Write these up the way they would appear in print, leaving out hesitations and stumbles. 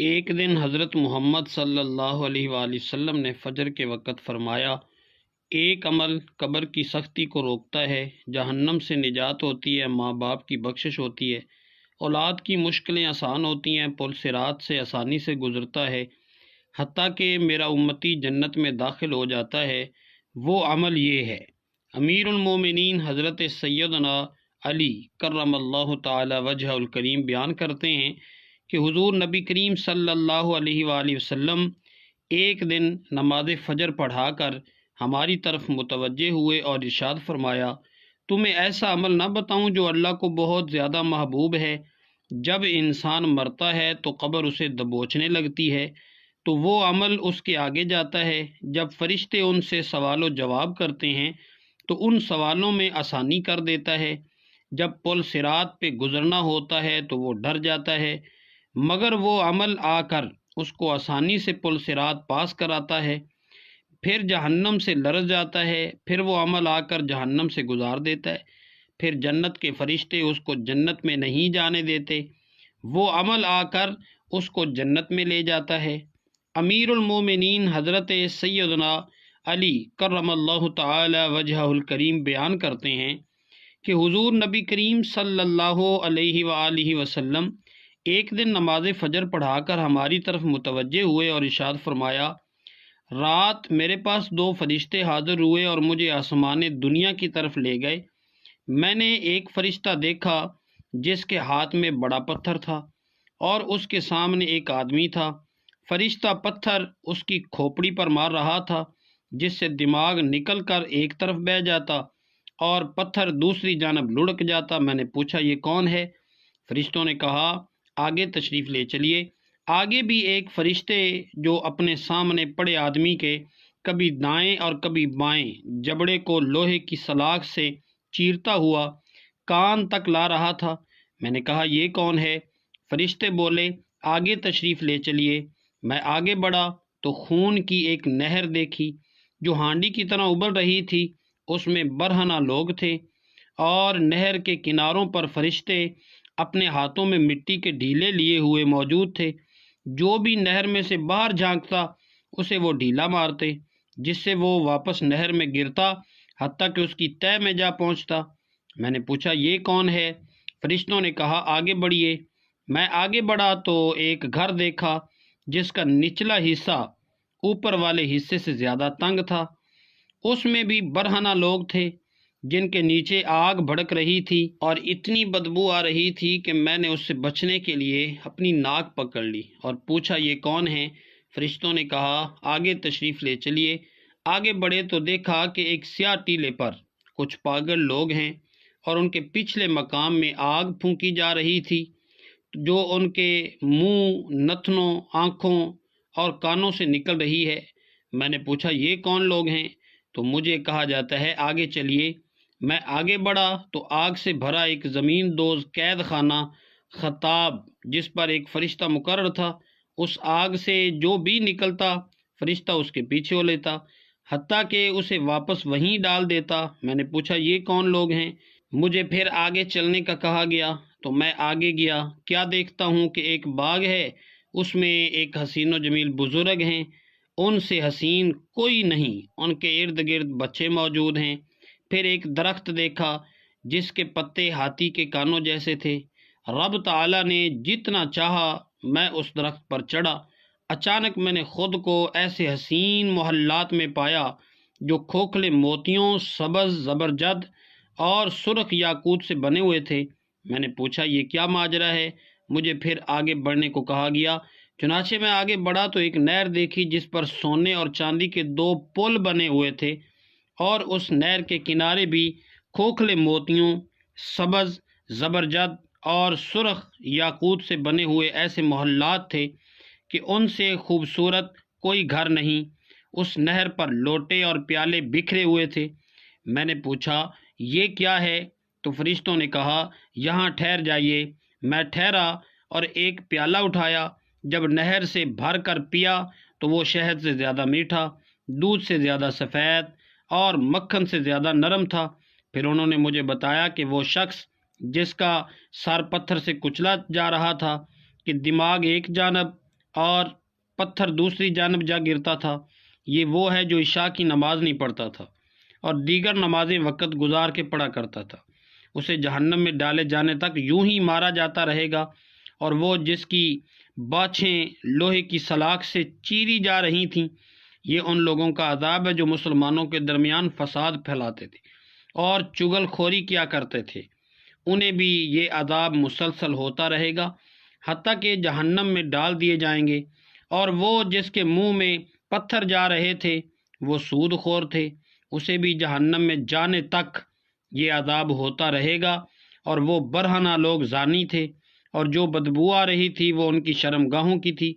ایک دن حضرت محمد صلی اللہ علیہ وآلہ وسلم نے فجر کے وقت فرمایا، ایک عمل قبر کی سختی کو روکتا ہے، جہنم سے نجات ہوتی ہے، ماں باپ کی بخشش ہوتی ہے، اولاد کی مشکلیں آسان ہوتی ہیں، پل صراط سے آسانی سے گزرتا ہے، حتیٰ کہ میرا امتی جنت میں داخل ہو جاتا ہے۔ وہ عمل یہ ہے۔ امیر المومنین حضرت سیدنا علی کرم اللہ تعالی وجہ الکریم بیان کرتے ہیں کہ حضور نبی کریم صلی اللہ علیہ وآلہ وسلم ایک دن نماز فجر پڑھا کر ہماری طرف متوجہ ہوئے اور ارشاد فرمایا، تمہیں ایسا عمل نہ بتاؤں جو اللہ کو بہت زیادہ محبوب ہے؟ جب انسان مرتا ہے تو قبر اسے دبوچنے لگتی ہے تو وہ عمل اس کے آگے جاتا ہے۔ جب فرشتے ان سے سوال و جواب کرتے ہیں تو ان سوالوں میں آسانی کر دیتا ہے۔ جب پل صراط پہ گزرنا ہوتا ہے تو وہ ڈر جاتا ہے، مگر وہ عمل آ کر اس کو آسانی سے پل صراط پاس کراتا ہے۔ پھر جہنم سے لرز جاتا ہے، پھر وہ عمل آ کر جہنم سے گزار دیتا ہے۔ پھر جنت کے فرشتے اس کو جنت میں نہیں جانے دیتے، وہ عمل آ کر اس کو جنت میں لے جاتا ہے۔ امیر المومنین حضرت سیدنا علی کرم اللہ تعالی وجہ الکریم بیان کرتے ہیں کہ حضور نبی کریم صلی اللہ علیہ وآلہ وسلم ایک دن نماز فجر پڑھا کر ہماری طرف متوجہ ہوئے اور ارشاد فرمایا، رات میرے پاس دو فرشتے حاضر ہوئے اور مجھے آسمان دنیا کی طرف لے گئے۔ میں نے ایک فرشتہ دیکھا جس کے ہاتھ میں بڑا پتھر تھا اور اس کے سامنے ایک آدمی تھا۔ فرشتہ پتھر اس کی کھوپڑی پر مار رہا تھا، جس سے دماغ نکل کر ایک طرف بہہ جاتا اور پتھر دوسری جانب لڑک جاتا۔ میں نے پوچھا، یہ کون ہے؟ فرشتوں نے کہا، آگے تشریف لے چلیے۔ آگے بھی ایک فرشتے جو اپنے سامنے پڑے آدمی کے کبھی دائیں اور کبھی بائیں جبڑے کو لوہے کی سلاخ سے چیرتا ہوا کان تک لا رہا تھا۔ میں نے کہا، یہ کون ہے؟ فرشتے بولے، آگے تشریف لے چلیے۔ میں آگے بڑھا تو خون کی ایک نہر دیکھی جو ہانڈی کی طرح ابل رہی تھی۔ اس میں برہنہ لوگ تھے اور نہر کے کناروں پر فرشتے اپنے ہاتھوں میں مٹی کے ڈھیلے لیے ہوئے موجود تھے۔ جو بھی نہر میں سے باہر جھانکتا اسے وہ ڈھیلا مارتے، جس سے وہ واپس نہر میں گرتا حتیٰ کہ اس کی تہہ میں جا پہنچتا۔ میں نے پوچھا، یہ کون ہے؟ فرشتوں نے کہا، آگے بڑھیے۔ میں آگے بڑھا تو ایک گھر دیکھا جس کا نچلا حصہ اوپر والے حصے سے زیادہ تنگ تھا۔ اس میں بھی برہنہ لوگ تھے جن کے نیچے آگ بھڑک رہی تھی اور اتنی بدبو آ رہی تھی کہ میں نے اس سے بچنے کے لیے اپنی ناک پکڑ لی اور پوچھا، یہ کون ہے؟ فرشتوں نے کہا، آگے تشریف لے چلیے۔ آگے بڑھے تو دیکھا کہ ایک سیاہ ٹیلے پر کچھ پاگل لوگ ہیں اور ان کے پچھلے مقام میں آگ پھونکی جا رہی تھی جو ان کے منہ، نتنوں، آنکھوں اور کانوں سے نکل رہی ہے۔ میں نے پوچھا، یہ کون لوگ ہیں؟ تو مجھے کہا جاتا ہے، آگے چلیے۔ میں آگے بڑھا تو آگ سے بھرا ایک زمین دوز قید خانہ خطاب جس پر ایک فرشتہ مقرر تھا، اس آگ سے جو بھی نکلتا فرشتہ اس کے پیچھے ہو لیتا حتیٰ کہ اسے واپس وہیں ڈال دیتا۔ میں نے پوچھا، یہ کون لوگ ہیں؟ مجھے پھر آگے چلنے کا کہا گیا تو میں آگے گیا۔ کیا دیکھتا ہوں کہ ایک باغ ہے، اس میں ایک حسین و جمیل بزرگ ہیں، ان سے حسین کوئی نہیں، ان کے ارد گرد بچے موجود ہیں۔ پھر ایک درخت دیکھا جس کے پتے ہاتھی کے کانوں جیسے تھے۔ رب تعالیٰ نے جتنا چاہا میں اس درخت پر چڑھا۔ اچانک میں نے خود کو ایسے حسین محلات میں پایا جو کھوکھلے موتیوں، سبز زبرجد اور سرخ یاقوت سے بنے ہوئے تھے۔ میں نے پوچھا، یہ کیا ماجرا ہے؟ مجھے پھر آگے بڑھنے کو کہا گیا۔ چنانچہ میں آگے بڑھا تو ایک نہر دیکھی جس پر سونے اور چاندی کے دو پل بنے ہوئے تھے اور اس نہر کے کنارے بھی کھوکھلے موتیوں، سبز زبرجد اور سرخ یاقوت سے بنے ہوئے ایسے محلات تھے کہ ان سے خوبصورت کوئی گھر نہیں۔ اس نہر پر لوٹے اور پیالے بکھرے ہوئے تھے۔ میں نے پوچھا، یہ کیا ہے؟ تو فرشتوں نے کہا، یہاں ٹھہر جائیے۔ میں ٹھہرا اور ایک پیالہ اٹھایا۔ جب نہر سے بھر کر پیا تو وہ شہد سے زیادہ میٹھا، دودھ سے زیادہ سفید اور مکھن سے زیادہ نرم تھا۔ پھر انہوں نے مجھے بتایا کہ وہ شخص جس کا سر پتھر سے کچلا جا رہا تھا کہ دماغ ایک جانب اور پتھر دوسری جانب جا گرتا تھا، یہ وہ ہے جو عشاء کی نماز نہیں پڑھتا تھا اور دیگر نمازیں وقت گزار کے پڑھا کرتا تھا، اسے جہنم میں ڈالے جانے تک یوں ہی مارا جاتا رہے گا۔ اور وہ جس کی باچھیں لوہے کی سلاخ سے چیری جا رہی تھیں، یہ ان لوگوں کا عذاب ہے جو مسلمانوں کے درمیان فساد پھیلاتے تھے اور چغل خوری کیا کرتے تھے، انہیں بھی یہ عذاب مسلسل ہوتا رہے گا حتیٰ کہ جہنم میں ڈال دیے جائیں گے۔ اور وہ جس کے منہ میں پتھر جا رہے تھے وہ سود خور تھے، اسے بھی جہنم میں جانے تک یہ عذاب ہوتا رہے گا۔ اور وہ برہنہ لوگ زانی تھے، اور جو بدبو آ رہی تھی وہ ان کی شرمگاہوں کی تھی،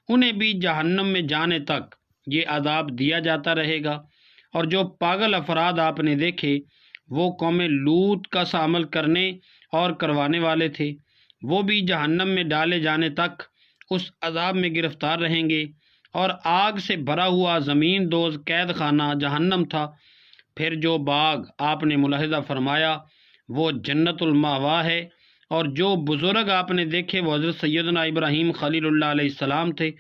انہیں بھی جہنم میں جانے تک یہ عذاب دیا جاتا رہے گا۔ اور جو پاگل افراد آپ نے دیکھے وہ قوم لوط کا سا عمل کرنے اور کروانے والے تھے، وہ بھی جہنم میں ڈالے جانے تک اس عذاب میں گرفتار رہیں گے۔ اور آگ سے بھرا ہوا زمین دوز قید خانہ جہنم تھا۔ پھر جو باغ آپ نے ملاحظہ فرمایا وہ جنت المأوا ہے، اور جو بزرگ آپ نے دیکھے وہ حضرت سیدنا ابراہیم خلیل اللہ علیہ السلام تھے،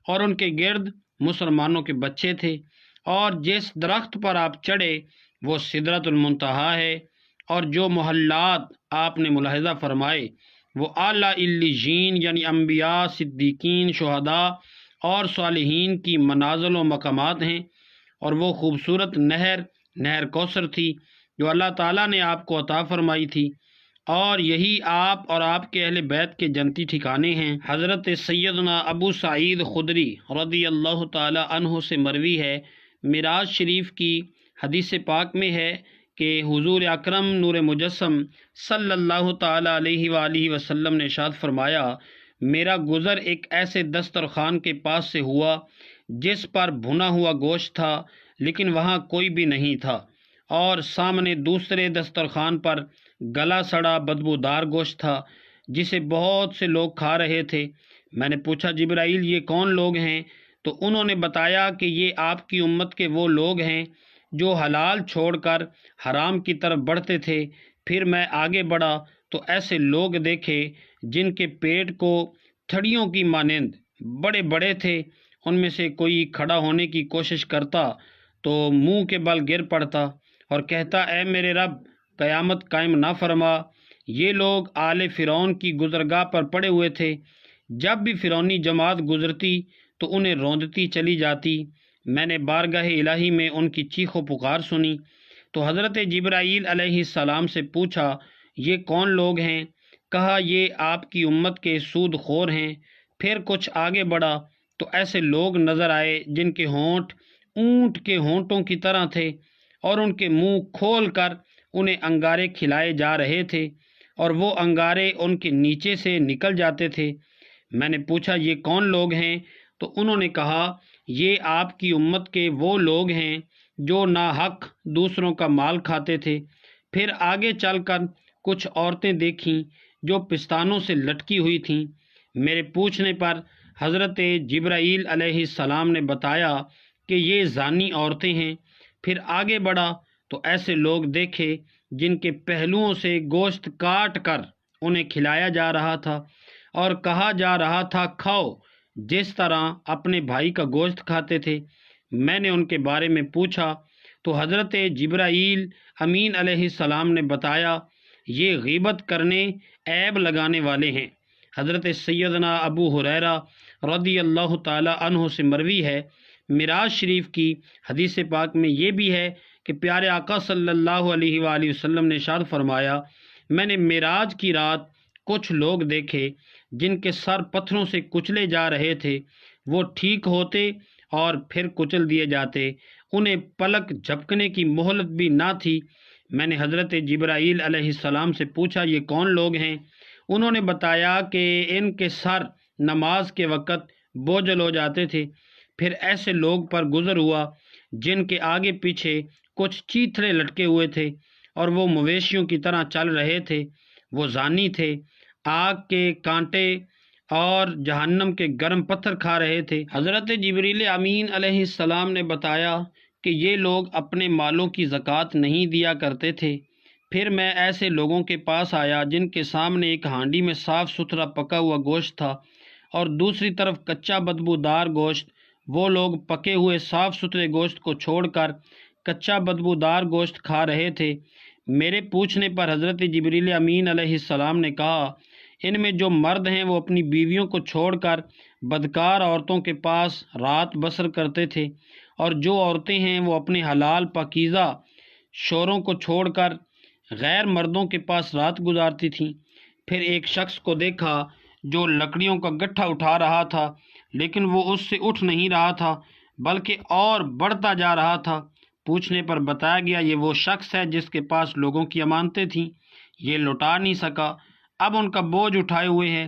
اور ان کے گرد مسلمانوں کے بچے تھے۔ اور جس درخت پر آپ چڑھے وہ سدرۃ المنتہا ہے، اور جو محلات آپ نے ملاحظہ فرمائے وہ اعلیٰ علیین یعنی انبیاء، صدیقین، شہداء اور صالحین کی منازل و مقامات ہیں۔ اور وہ خوبصورت نہر کوثر تھی جو اللہ تعالیٰ نے آپ کو عطا فرمائی تھی، اور یہی آپ اور آپ کے اہل بیت کے جنتی ٹھکانے ہیں۔ حضرت سیدنا ابو سعید خدری رضی اللہ تعالی عنہ سے مروی ہے، معراج شریف کی حدیث پاک میں ہے کہ حضور اکرم نور مجسم صلی اللہ تعالی علیہ وآلہ وسلم نے ارشاد فرمایا، میرا گزر ایک ایسے دسترخوان کے پاس سے ہوا جس پر بھنا ہوا گوشت تھا لیکن وہاں کوئی بھی نہیں تھا، اور سامنے دوسرے دسترخوان پر گلا سڑا بدبودار گوشت تھا جسے بہت سے لوگ کھا رہے تھے۔ میں نے پوچھا جبرائیل یہ کون لوگ ہیں؟ تو انہوں نے بتایا کہ یہ آپ کی امت کے وہ لوگ ہیں جو حلال چھوڑ کر حرام کی طرف بڑھتے تھے۔ پھر میں آگے بڑھا تو ایسے لوگ دیکھے جن کے پیٹ کو تھڑیوں کی مانند بڑے بڑے تھے، ان میں سے کوئی کھڑا ہونے کی کوشش کرتا تو منہ کے بل گر پڑتا اور کہتا، اے میرے رب قیامت قائم نہ فرما۔ یہ لوگ آل فرعون کی گزرگاہ پر پڑے ہوئے تھے، جب بھی فرعونی جماعت گزرتی تو انہیں روندتی چلی جاتی۔ میں نے بارگاہ الہی میں ان کی چیخ و پکار سنی تو حضرت جبرائیل علیہ السلام سے پوچھا یہ کون لوگ ہیں؟ کہا یہ آپ کی امت کے سود خور ہیں۔ پھر کچھ آگے بڑھا تو ایسے لوگ نظر آئے جن کے ہونٹ اونٹ کے ہونٹوں کی طرح تھے، اور ان کے منہ کھول کر انہیں انگارے کھلائے جا رہے تھے، اور وہ انگارے ان کے نیچے سے نکل جاتے تھے۔ میں نے پوچھا یہ کون لوگ ہیں؟ تو انہوں نے کہا یہ آپ کی امت کے وہ لوگ ہیں جو ناحق دوسروں کا مال کھاتے تھے۔ پھر آگے چل کر کچھ عورتیں دیکھیں جو پستانوں سے لٹکی ہوئی تھیں۔ میرے پوچھنے پر حضرت جبرائیل علیہ السلام نے بتایا کہ یہ زانی عورتیں ہیں۔ پھر آگے بڑھا تو ایسے لوگ دیکھے جن کے پہلوؤں سے گوشت کاٹ کر انہیں کھلایا جا رہا تھا اور کہا جا رہا تھا کھاؤ، جس طرح اپنے بھائی کا گوشت کھاتے تھے۔ میں نے ان کے بارے میں پوچھا تو حضرت جبرائیل امین علیہ السلام نے بتایا یہ غیبت کرنے، عیب لگانے والے ہیں۔ حضرت سیدنا ابو ہریرہ رضی اللہ تعالی عنہ سے مروی ہے، معراج شریف کی حدیث پاک میں یہ بھی ہے کہ پیارے آقا صلی اللہ علیہ وآلہ وسلم نے ارشاد فرمایا، میں نے معراج کی رات کچھ لوگ دیکھے جن کے سر پتھروں سے کچلے جا رہے تھے، وہ ٹھیک ہوتے اور پھر کچل دیے جاتے، انہیں پلک جھپکنے کی مہلت بھی نہ تھی۔ میں نے حضرت جبرائیل علیہ السلام سے پوچھا یہ کون لوگ ہیں؟ انہوں نے بتایا کہ ان کے سر نماز کے وقت بوجھل ہو جاتے تھے۔ پھر ایسے لوگ پر گزر ہوا جن کے آگے پیچھے کچھ چیتھڑے لٹکے ہوئے تھے اور وہ مویشیوں کی طرح چل رہے تھے، وہ زانی تھے، آگ کے کانٹے اور جہنم کے گرم پتھر کھا رہے تھے۔ حضرت جبریل امین علیہ السلام نے بتایا کہ یہ لوگ اپنے مالوں کی زکوٰۃ نہیں دیا کرتے تھے۔ پھر میں ایسے لوگوں کے پاس آیا جن کے سامنے ایک ہانڈی میں صاف ستھرا پکا ہوا گوشت تھا اور دوسری طرف کچا بدبودار گوشت۔ وہ لوگ پکے ہوئے صاف ستھرے گوشت کو چھوڑ کر کچا بدبودار گوشت کھا رہے تھے۔ میرے پوچھنے پر حضرت جبریل امین علیہ السلام نے کہا، ان میں جو مرد ہیں وہ اپنی بیویوں کو چھوڑ کر بدکار عورتوں کے پاس رات بسر کرتے تھے، اور جو عورتیں ہیں وہ اپنے حلال پاکیزہ شوہروں کو چھوڑ کر غیر مردوں کے پاس رات گزارتی تھیں۔ پھر ایک شخص کو دیکھا جو لکڑیوں کا گٹھا اٹھا رہا تھا، لیکن وہ اس سے اٹھ نہیں رہا تھا بلکہ اور بڑھتا جا رہا تھا۔ پوچھنے پر بتایا گیا یہ وہ شخص ہے جس کے پاس لوگوں کی امانتیں تھیں، یہ لوٹا نہیں سکا، اب ان کا بوجھ اٹھائے ہوئے ہے۔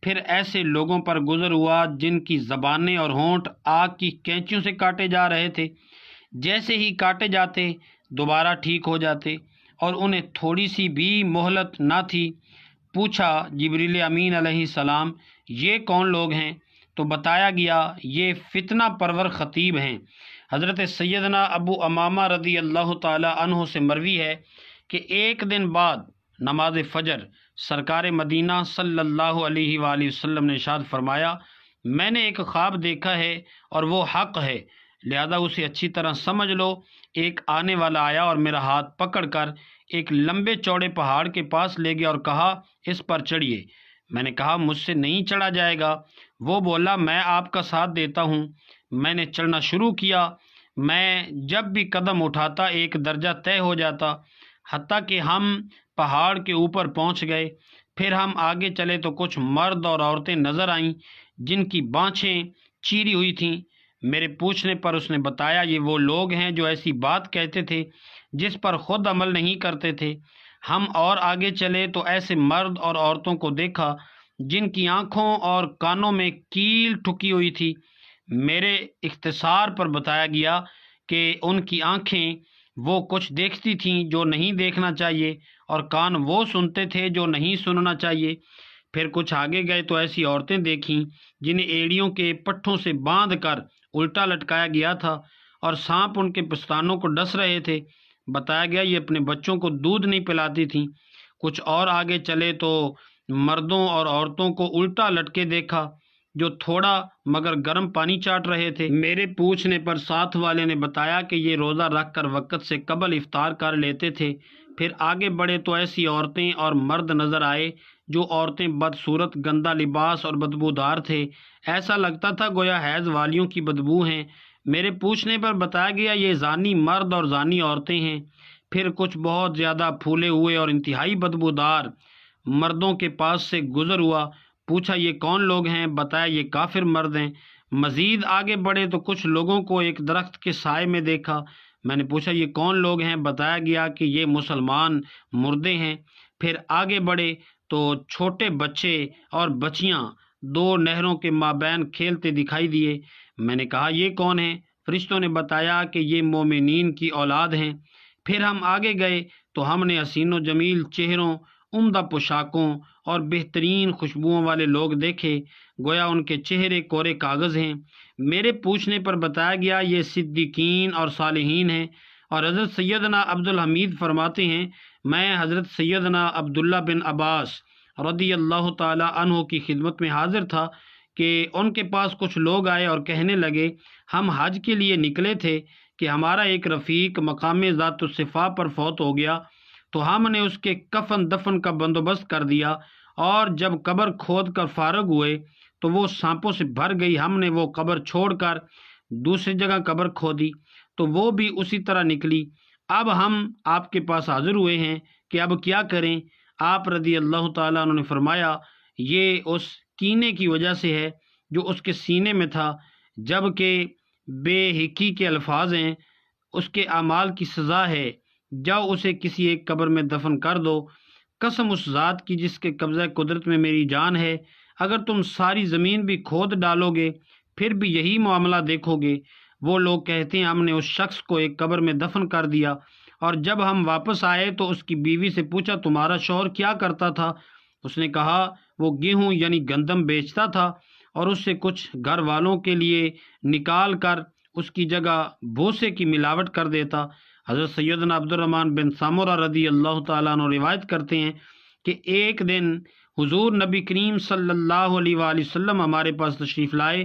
پھر ایسے لوگوں پر گزر ہوا جن کی زبانیں اور ہونٹ آگ کی کینچیوں سے کاٹے جا رہے تھے، جیسے ہی کاٹے جاتے دوبارہ ٹھیک ہو جاتے، اور انہیں تھوڑی سی بھی مہلت نہ تھی۔ پوچھا جبریل امین علیہ السلام، یہ کون لوگ ہیں؟ تو بتایا گیا یہ فتنہ پرور خطیب ہیں۔ حضرت سیدنا ابو امامہ رضی اللہ تعالی عنہ سے مروی ہے کہ ایک دن بعد نماز فجر سرکار مدینہ صلی اللہ علیہ وآلہ وسلم نے ارشاد فرمایا، میں نے ایک خواب دیکھا ہے اور وہ حق ہے، لہذا اسے اچھی طرح سمجھ لو۔ ایک آنے والا آیا اور میرا ہاتھ پکڑ کر ایک لمبے چوڑے پہاڑ کے پاس لے گیا اور کہا، اس پر چڑھیے۔ میں نے کہا، مجھ سے نہیں چڑھا جائے گا۔ وہ بولا، میں آپ کا ساتھ دیتا ہوں۔ میں نے چڑھنا شروع کیا۔ میں جب بھی قدم اٹھاتا ایک درجہ طے ہو جاتا، حتیٰ کہ ہم پہاڑ کے اوپر پہنچ گئے۔ پھر ہم آگے چلے تو کچھ مرد اور عورتیں نظر آئیں جن کی بانچھیں چیری ہوئی تھیں۔ میرے پوچھنے پر اس نے بتایا یہ وہ لوگ ہیں جو ایسی بات کہتے تھے جس پر خود عمل نہیں کرتے تھے۔ ہم اور آگے چلے تو ایسے مرد اور عورتوں کو دیکھا جن کی آنکھوں اور کانوں میں کیل ٹھکی ہوئی تھی۔ میرے اختصار پر بتایا گیا کہ ان کی آنکھیں وہ کچھ دیکھتی تھیں جو نہیں دیکھنا چاہیے، اور کان وہ سنتے تھے جو نہیں سننا چاہیے۔ پھر کچھ آگے گئے تو ایسی عورتیں دیکھیں جنہیں ایڑیوں کے پٹھوں سے باندھ کر الٹا لٹکایا گیا تھا، اور سانپ ان کے پستانوں کو ڈس رہے تھے۔ بتایا گیا یہ اپنے بچوں کو دودھ نہیں پلاتی تھیں۔ کچھ اور آگے چلے تو مردوں اور عورتوں کو الٹا لٹکے دیکھا جو تھوڑا مگر گرم پانی چاٹ رہے تھے۔ میرے پوچھنے پر ساتھ والے نے بتایا کہ یہ روزہ رکھ کر وقت سے قبل افطار کر لیتے تھے۔ پھر آگے بڑھے تو ایسی عورتیں اور مرد نظر آئے جو عورتیں بدصورت، گندا لباس اور بدبودار تھے، ایسا لگتا تھا گویا حیض والیوں کی بدبو ہیں۔ میرے پوچھنے پر بتایا گیا یہ زانی مرد اور زانی عورتیں ہیں۔ پھر کچھ بہت زیادہ پھولے ہوئے اور انتہائی بدبودار مردوں کے پاس سے گزر ہوا۔ پوچھا یہ کون لوگ ہیں؟ بتایا یہ کافر مرد ہیں۔ مزید آگے بڑھے تو کچھ لوگوں کو ایک درخت کے سائے میں دیکھا۔ میں نے پوچھا یہ کون لوگ ہیں؟ بتایا گیا کہ یہ مسلمان مردے ہیں۔ پھر آگے بڑھے تو چھوٹے بچے اور بچیاں دو نہروں کے مابین کھیلتے دکھائی دیے۔ میں نے کہا یہ کون ہیں؟ فرشتوں نے بتایا کہ یہ مومنین کی اولاد ہیں۔ پھر ہم آگے گئے تو ہم نے حسین و جمیل چہروں، عمدہ پوشاکوں اور بہترین خوشبوؤں والے لوگ دیکھے، گویا ان کے چہرے کورے کاغذ ہیں۔ میرے پوچھنے پر بتایا گیا یہ صدیقین اور صالحین ہیں۔ اور حضرت سیدنا عبدالحمید فرماتے ہیں میں حضرت سیدنا عبداللہ بن عباس رضی اللہ تعالی عنہ کی خدمت میں حاضر تھا کہ ان کے پاس کچھ لوگ آئے اور کہنے لگے ہم حج کے لیے نکلے تھے کہ ہمارا ایک رفیق مقام ذات الصفا پر فوت ہو گیا، تو ہم نے اس کے کفن دفن کا بندوبست کر دیا، اور جب قبر کھود کر فارغ ہوئے تو وہ سانپوں سے بھر گئی۔ ہم نے وہ قبر چھوڑ کر دوسری جگہ قبر کھودی تو وہ بھی اسی طرح نکلی۔ اب ہم آپ کے پاس حاضر ہوئے ہیں کہ اب کیا کریں؟ آپ رضی اللہ تعالیٰ عنہ نے فرمایا یہ اس کینے کی وجہ سے ہے جو اس کے سینے میں تھا، جب کہ بے حکی کے الفاظ ہیں، اس کے اعمال کی سزا ہے، جاؤ اسے کسی ایک قبر میں دفن کر دو۔ قسم اس ذات کی جس کے قبضہ قدرت میں میری جان ہے، اگر تم ساری زمین بھی کھود ڈالو گے پھر بھی یہی معاملہ دیکھو گے۔ وہ لوگ کہتے ہیں ہم نے اس شخص کو ایک قبر میں دفن کر دیا، اور جب ہم واپس آئے تو اس کی بیوی سے پوچھا تمہارا شوہر کیا کرتا تھا؟ اس نے کہا وہ گیہوں یعنی گندم بیچتا تھا، اور اس سے کچھ گھر والوں کے لیے نکال کر اس کی جگہ بھوسے کی ملاوٹ کر دیتا۔ حضرت سیدنا عبدالرحمن بن سامورہ رضی اللہ تعالیٰ عنہ روایت کرتے ہیں کہ ایک دن حضور نبی کریم صلی اللہ علیہ وآلہ وسلم ہمارے پاس تشریف لائے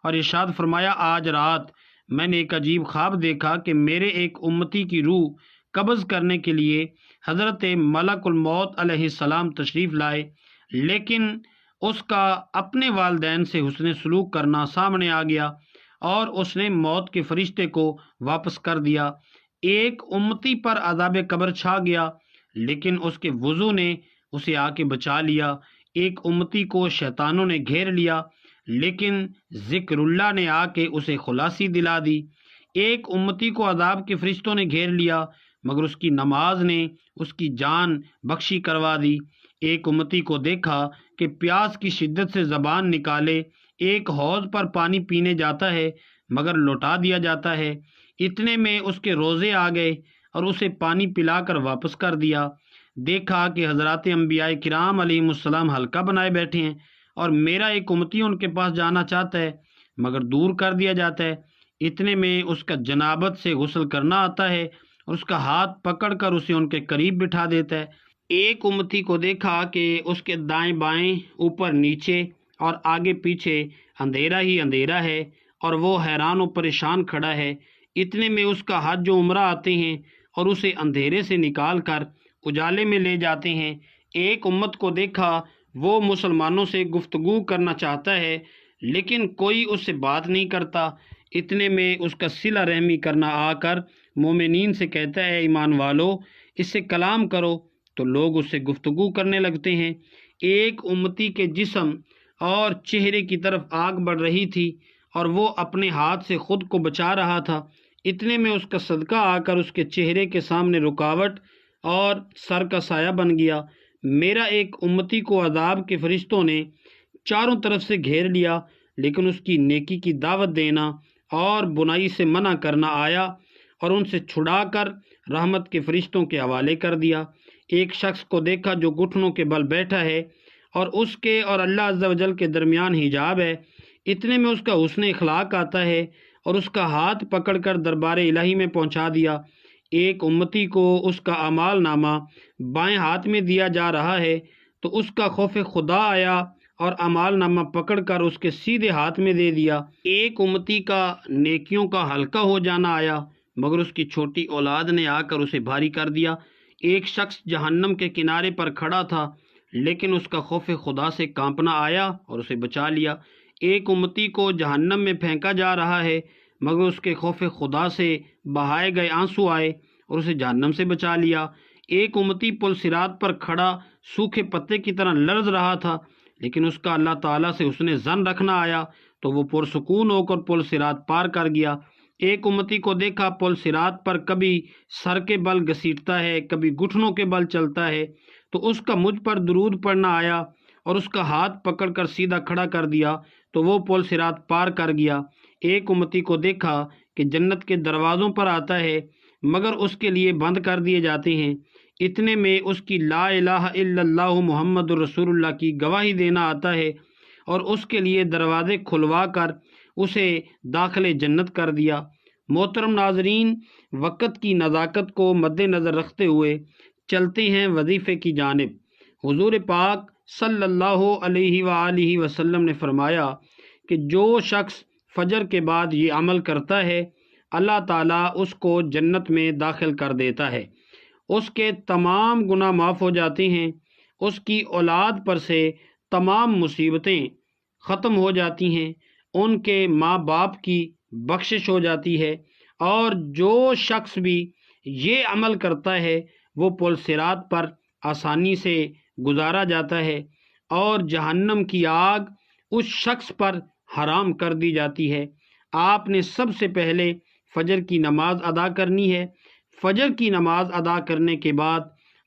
اور ارشاد فرمایا، آج رات میں نے ایک عجیب خواب دیکھا کہ میرے ایک امتی کی روح قبض کرنے کے لیے حضرت ملک الموت علیہ السلام تشریف لائے، لیکن اس کا اپنے والدین سے حسن سلوک کرنا سامنے آ گیا اور اس نے موت کے فرشتے کو واپس کر دیا۔ ایک امتی پر عذاب قبر چھا گیا، لیکن اس کے وضو نے اسے آ کے بچا لیا۔ ایک امتی کو شیطانوں نے گھیر لیا، لیکن ذکر اللہ نے آ کے اسے خلاصی دلا دی۔ ایک امتی کو عذاب کے فرشتوں نے گھیر لیا، مگر اس کی نماز نے اس کی جان بخشی کروا دی۔ ایک امتی کو دیکھا کہ پیاس کی شدت سے زبان نکالے ایک حوض پر پانی پینے جاتا ہے، مگر لوٹا دیا جاتا ہے۔ اتنے میں اس کے روزے آ گئے اور اسے پانی پلا کر واپس کر دیا۔ دیکھا کہ حضرات انبیاء کرام علیہم السلام حلقہ بنائے بیٹھے ہیں اور میرا ایک امتی ان کے پاس جانا چاہتا ہے، مگر دور کر دیا جاتا ہے۔ اتنے میں اس کا جنابت سے غسل کرنا آتا ہے اور اس کا ہاتھ پکڑ کر اسے ان کے قریب بٹھا دیتا ہے۔ ایک امتی کو دیکھا کہ اس کے دائیں بائیں، اوپر نیچے اور آگے پیچھے اندھیرا ہی اندھیرا ہے اور وہ حیران و پریشان کھڑا ہے۔ اتنے میں اس کا حج و عمرہ آتے ہیں اور اسے اندھیرے سے نکال کر اجالے میں لے جاتے ہیں۔ ایک امت کو دیکھا، وہ مسلمانوں سے گفتگو کرنا چاہتا ہے، لیکن کوئی اس سے بات نہیں کرتا۔ اتنے میں اس کا صلہ رحمی کرنا آ کر مومنین سے کہتا ہے، ایمان والو اس سے کلام کرو، تو لوگ اس سے گفتگو کرنے لگتے ہیں۔ ایک امتی کے جسم اور چہرے کی طرف آگ بڑھ رہی تھی اور وہ اپنے ہاتھ سے خود کو بچا رہا تھا۔ اتنے میں اس کا صدقہ آ کر اس کے چہرے کے سامنے رکاوٹ اور سر کا سایہ بن گیا۔ میرا ایک امتی کو عذاب کے فرشتوں نے چاروں طرف سے گھیر لیا، لیکن اس کی نیکی کی دعوت دینا اور برائی سے منع کرنا آیا اور ان سے چھڑا کر رحمت کے فرشتوں کے حوالے کر دیا۔ ایک شخص کو دیکھا جو گھٹنوں کے بل بیٹھا ہے اور اس کے اور اللہ عز و جل کے درمیان حجاب ہے۔ اتنے میں اس کا حسن اخلاق آتا ہے اور اس کا ہاتھ پکڑ کر دربار الہی میں پہنچا دیا۔ ایک امتی کو اس کا اعمال نامہ بائیں ہاتھ میں دیا جا رہا ہے تو اس کا خوف خدا آیا اور اعمال نامہ پکڑ کر اس کے سیدھے ہاتھ میں دے دیا۔ ایک امتی کا نیکیوں کا ہلکا ہو جانا آیا، مگر اس کی چھوٹی اولاد نے آ کر اسے بھاری کر دیا۔ ایک شخص جہنم کے کنارے پر کھڑا تھا، لیکن اس کا خوف خدا سے کانپنا آیا اور اسے بچا لیا۔ ایک امتی کو جہنم میں پھینکا جا رہا ہے، مگر اس کے خوف خدا سے بہائے گئے آنسو آئے اور اسے جہنم سے بچا لیا۔ ایک امتی پل صراط پر کھڑا سوکھے پتے کی طرح لرز رہا تھا، لیکن اس کا اللہ تعالیٰ سے حسن ظن رکھنا آیا تو وہ پرسکون ہو کر پل صراط پار کر گیا۔ ایک امتی کو دیکھا پل صراط پر کبھی سر کے بل گھسیٹتا ہے، کبھی گھٹنوں کے بل چلتا ہے، تو اس کا مجھ پر درود پڑھنا آیا اور اس کا ہاتھ پکڑ کر سیدھا کھڑا کر دیا تو وہ پل صراط پار کر گیا۔ ایک امتی کو دیکھا کہ جنت کے دروازوں پر آتا ہے، مگر اس کے لیے بند کر دیے جاتے ہیں۔ اتنے میں اس کی لا الہ الا اللہ محمد رسول اللہ کی گواہی دینا آتا ہے اور اس کے لیے دروازے کھلوا کر اسے داخل جنت کر دیا۔ محترم ناظرین، وقت کی نزاکت کو مد نظر رکھتے ہوئے چلتے ہیں وظیفے کی جانب۔ حضور پاک صلی اللہ علیہ وآلہ وسلم نے فرمایا کہ جو شخص فجر کے بعد یہ عمل کرتا ہے، اللہ تعالیٰ اس کو جنت میں داخل کر دیتا ہے، اس کے تمام گناہ معاف ہو جاتے ہیں، اس کی اولاد پر سے تمام مصیبتیں ختم ہو جاتی ہیں، ان کے ماں باپ کی بخشش ہو جاتی ہے، اور جو شخص بھی یہ عمل کرتا ہے وہ پل صراط پر آسانی سے گزارا جاتا ہے اور جہنم کی آگ اس شخص پر حرام کر دی جاتی ہے۔ آپ نے سب سے پہلے فجر کی نماز ادا کرنی ہے۔ فجر کی نماز ادا کرنے کے بعد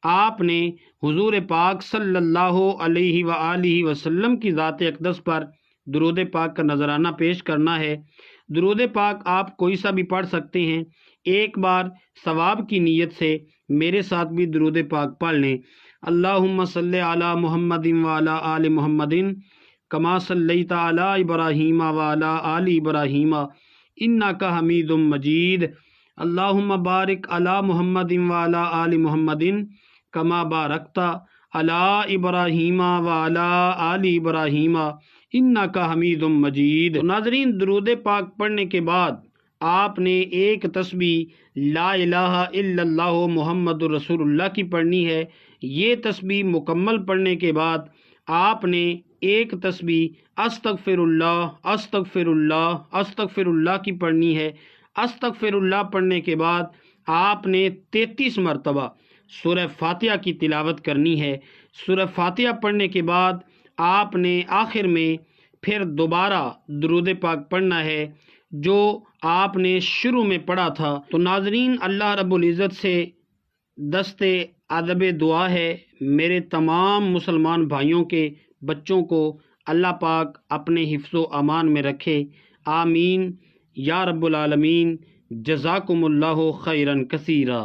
آپ نے حضور پاک صلی اللہ علیہ وآلہ وسلم کی ذات اقدس پر درود پاک کا نذرانہ پیش کرنا ہے۔ درود پاک آپ کوئی سا بھی پڑھ سکتے ہیں۔ ایک بار ثواب کی نیت سے میرے ساتھ بھی درود پاک پڑھ لیں۔ اللہم صلی علی محمد وعلی آل محمد کما صلیت علی ابراہیم وعلی آل ابراہیم انک حمید مجید۔ اللہم بارک علی محمد وعلی آل محمد کما بارکت علی ابراہیم وعلی آل ابراہیم انکا حمید مجید۔ ناظرین، درود پاک پڑھنے کے بعد آپ نے ایک تسبیح لا الہ الا اللہ محمد رسول اللہ کی پڑھنی ہے۔ یہ تسبیح مکمل پڑھنے کے بعد آپ نے ایک تسبیح استغفر اللہ استغفر اللہ استغفر اللہ کی پڑھنی ہے۔ استغفر اللہ پڑھنے کے بعد آپ نے 33 مرتبہ سورہ فاتحہ کی تلاوت کرنی ہے۔ سورہ فاتحہ پڑھنے کے بعد آپ نے آخر میں پھر دوبارہ درود پاک پڑھنا ہے جو آپ نے شروع میں پڑھا تھا۔ تو ناظرین، اللہ رب العزت سے دست ادب دعا ہے میرے تمام مسلمان بھائیوں کے بچوں کو اللہ پاک اپنے حفظ و امان میں رکھے، آمین یا رب العالمین۔ جزاکم اللہ خیرا کثیرا۔